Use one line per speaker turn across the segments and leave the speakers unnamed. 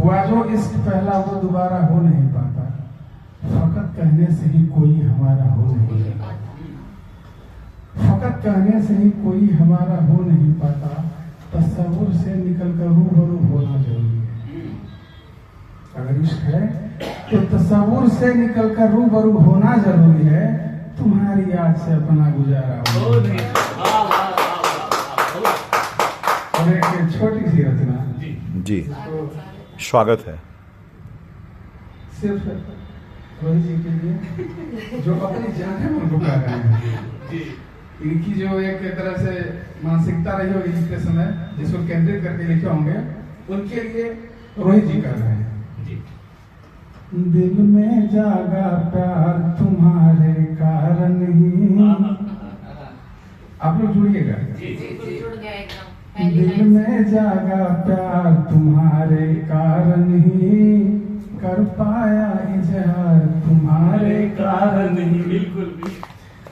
हुआ जो इश्क पहला वो दोबारा हो नहीं पाता, फकत कहने से ही कोई हमारा हो नहीं पाता, फकत कहने से ही कोई हमारा हो नहीं पाता, तस्वुर से निकलकर रूबरू होना जरूरी है। अगर इश्क है तो तस्वुर से निकलकर रूबरू होना जरूरी है, तुम्हारी याद से अपना गुजारा हो। और एक छोटी सी रचना
जी, स्वागत है
सिर्फ रोहित जी के लिए जो अपनी जाने मन को कर रहे हैं। इनकी जो एक तरह से मानसिकता रही होगी जिसके समय जिसको केंद्रित करके लिखे होंगे, उनके लिए रोहित जी कर रहे हैं। दिल में जागा प्यार तुम्हारे कारण ही, आप लोग जुड़िएगा। दिल में जागा प्यार तुम्हारे कारण ही, कर पाया इजहार तुम्हारे कारण ही। बिल्कुल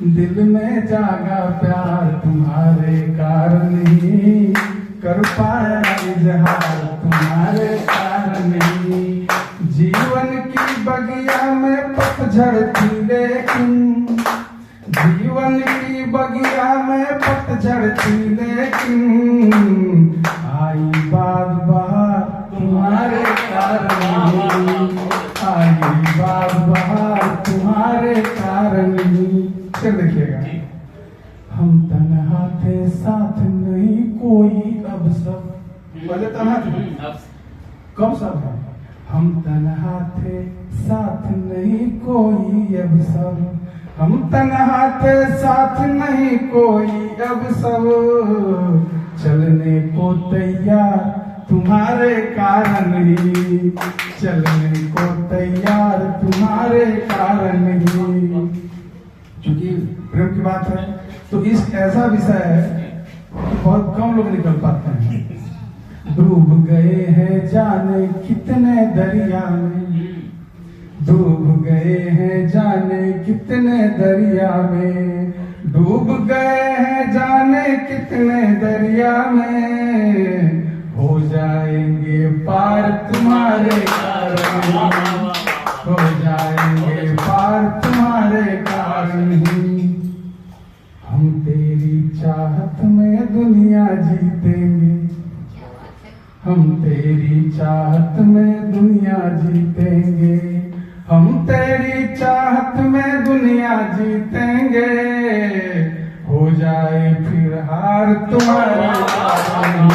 दिल में जागा प्यार तुम्हारे कारण ही, कर पाया इजहार तुम्हारे कारण ही। जीवन की बगिया में पतझड़ थी लेकिन, जीवन की बगिया में पतझड़ थी लेकिन, आई बार बहार तुम्हारे कारण ही, आई बार बहार तुम्हारे कारण ही। फिर देखिएगा, हम तन्हा थे साथ नहीं कोई अब सब, पहले तन्हा थे कब सब है, हम तन्हा थे साथ नहीं कोई अब सब, हम तन्हा थे साथ नहीं कोई अब सब, चलने को तैयार तुम्हारे कारण ही, चलने को तैयार तुम्हारे कारण ही। क्योंकि प्रेम की बात है तो इश्क ऐसा विषय है कि बहुत कम लोग निकल पाते हैं। डूब गए हैं जाने कितने दरिया में, डूब गए हैं जाने कितने दरिया में, डूब गए हैं जाने कितने दरिया में, हो जाएंगे पार तुम्हारे कारण, हो जाएंगे पार तुम्हारे कारण ही। हम तेरी चाहत में दुनिया जीतेंगे, हम तेरी चाहत में दुनिया जीतेंगे, हम तेरी चाहत में दुनिया जीतेंगे, हो जाए फिर हार तुम्हारे कारण,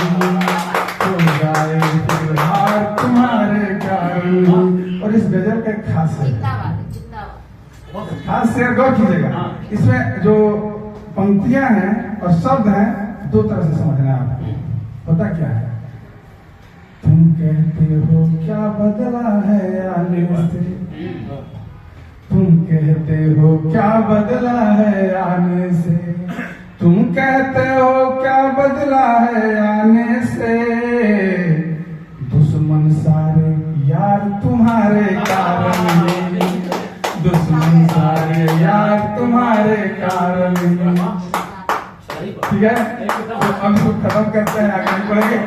हो जाए फिर हार तुम्हारे कारण। और इस गजल का एक खास है, खास शेर गौर कीजिएगा, इसमें जो पंक्तियां हैं और शब्द हैं दो तरह से समझना है आपको। पता क्या है, तुम कहते हो क्या बदला है आने से, तुम कहते हो क्या बदला है आने से, तुम कहते हो क्या बदला है आने से, दुश्मन सारे यार तुम्हारे कारण ही, दुश्मन सारे यार तुम्हारे कारण ही। ठीक है, तो अब खत्म करते हैं, आगे बढ़ेंगे।